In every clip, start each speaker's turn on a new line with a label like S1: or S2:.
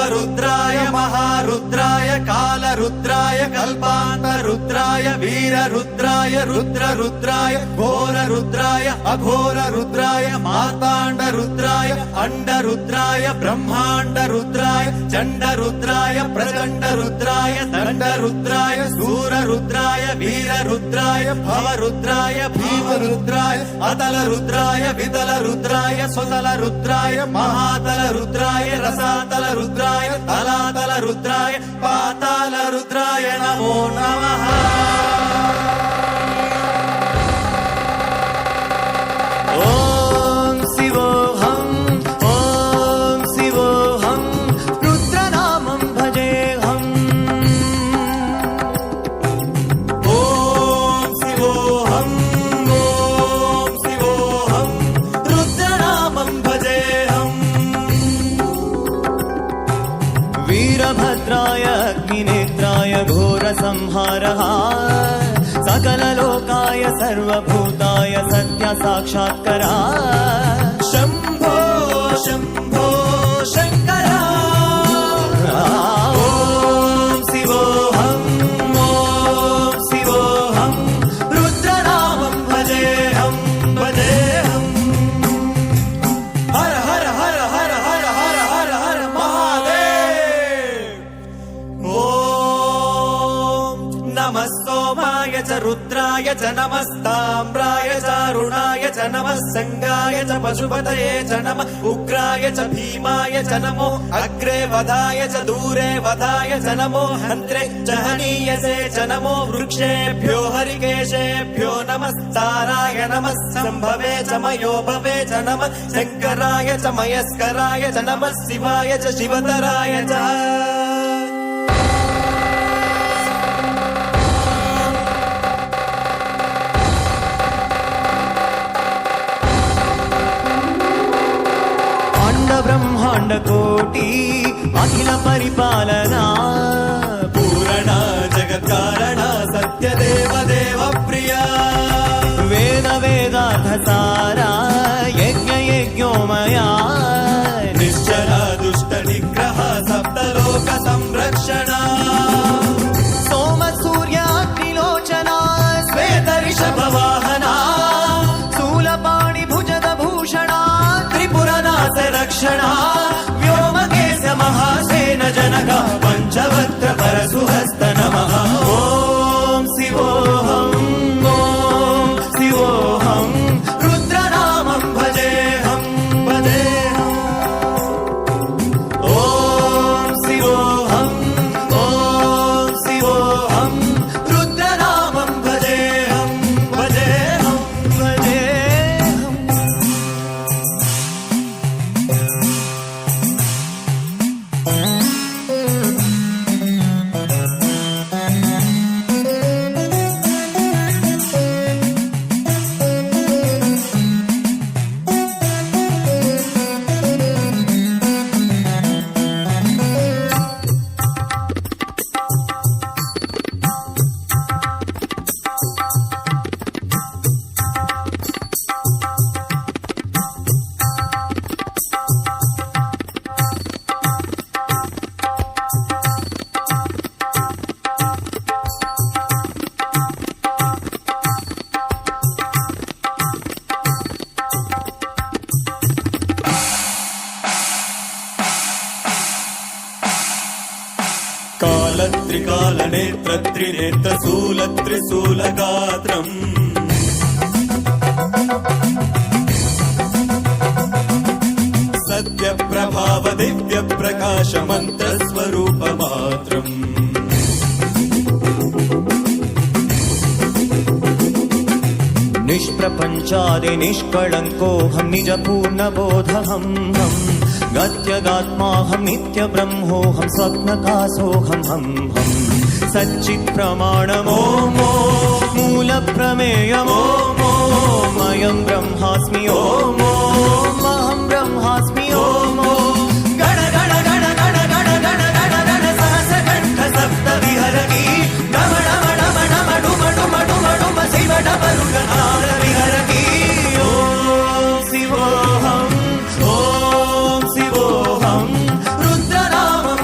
S1: भवरुद्राय महारुद्राय कालरुद्राय कल्पान्तरुद्राय वीररुद्राय रुद्ररुद्राय घोररुद्राय अघोररुद्राय मार्ताण्डरुद्राय अंडरुद्राय ब्रह्माण्डरुद्राय चण्डरुद्राय प्रचण्डरुद्राय दण्डरुद्राय सूररुद्राय वीररुद्राय भवरुद्राय भीमरुद्राय अतलरुद्राय वितलरुद्राय स्वतलरुद्राय महातलरुद्राय रसातलरुद्राय तलातलरुद्राय पातालरुद्राय नमो नमः।
S2: ओम शिवोऽहं रुद्रनामं भजेऽहम्।
S1: ओम शिवोऽहं रुद्रनामं भजेऽहम्।
S2: वीरभद्राय अग्निनेत्राय घोरसंहारः सकललोकाय सर्वभूताय सत्यसाक्षात्करा
S1: शम्भो शम्भो शङ्करा।
S2: ओम शिवोऽहं
S1: रुद्रनामं भजेऽहं भजेऽहं। हर हर हर हर हर हर हर हर महादेव। ओम नमः सोमाय च रुद्राय च नमस्ताम्राय च अरुणाय च नमः संगाय च पशुपतये च नमः उग्राय च भीमाय च नमो अग्रे वधाय च दूरे वधाय च नमो हन्त्रे च हनीयसे च नमो वृक्षेभ्यो हरिकेशेभ्यो नमः साराय नमः सम्भवे च मयो भवे च नमः शङ्कराय च मयस्कराय च नमः शिवाय च शिवतराय च।
S2: ब्रह्मांड कोटि अखिल परिपालना
S1: पूरणा जगत्कारणा सत्यदेव देव प्रिया
S2: वेद वेदार्थ सारा यज्ञ यज्ञोमया
S1: निश्चला दुष्ट निग्रह सप्तलोक संरक्षणा
S2: सोम सूर्य अग्निलोचना
S1: श्वेत ऋषभ वाहना
S2: शूलपाणि भुजग भूषणा
S1: त्रिपुरनाथ रक्षणा व्योमकेश महासेन जनक पंचवक्त्र परशुहस्त नमः। ओम शिवोऽहं रुद्रनामं भजेऽहं भजेऽहम्। ओम शिवोऽहं रुद्रनामं भजेऽहं भजेऽहं
S2: भजेऽहम्।
S1: कालत्रिकालनेत्र त्रिनेत्र शूलत्रिशूलगात्रम् सत्यप्रभाव दिव्य प्रकाश मंत्र स्वरूप मात्रम्
S2: निष्प्रपञ्चादि निष्कळङ्कोऽहं निजपूर्णबोधहं गत्यगात्माहं नित्यब्रह्मोऽहं स्वप्नकासोऽहं हं सच्चित्प्रमाणमोमो मूलप्रमेयमोमोऽयं ब्रह्मास्मि ओमोऽहं ब्रह्मास्मि ओमो गण गण गण गण गण गण गण गण सहस्रकण्ठ सप्त विहरति डम डम डम डम डुम डुम डुम डुम शिव डमरुगनाद विहरति। ओम शिवोऽहं रुद्रनामं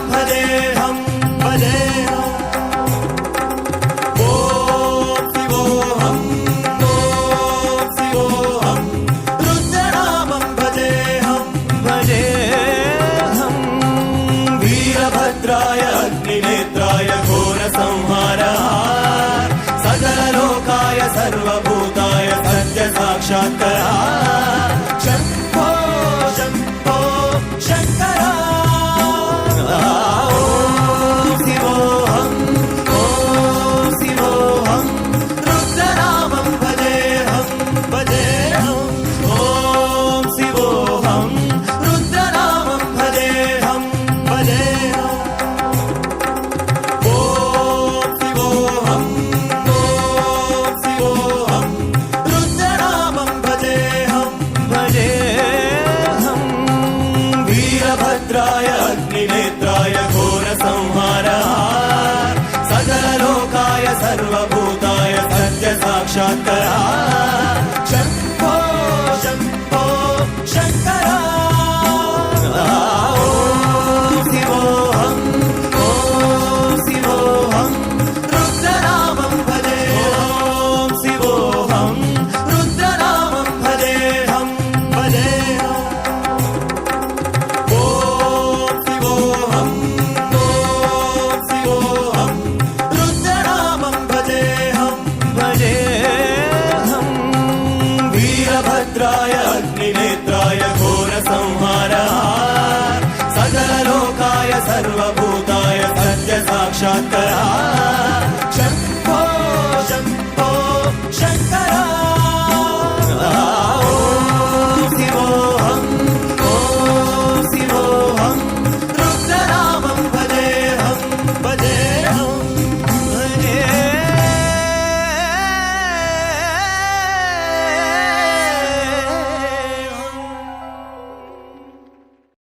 S1: रुद्राय अग्निनेत्राय घोरसंहारः सकललोकाय सर्वभूताय सत्य साक्षात्कारः शम्भो शम्भो शङ्कर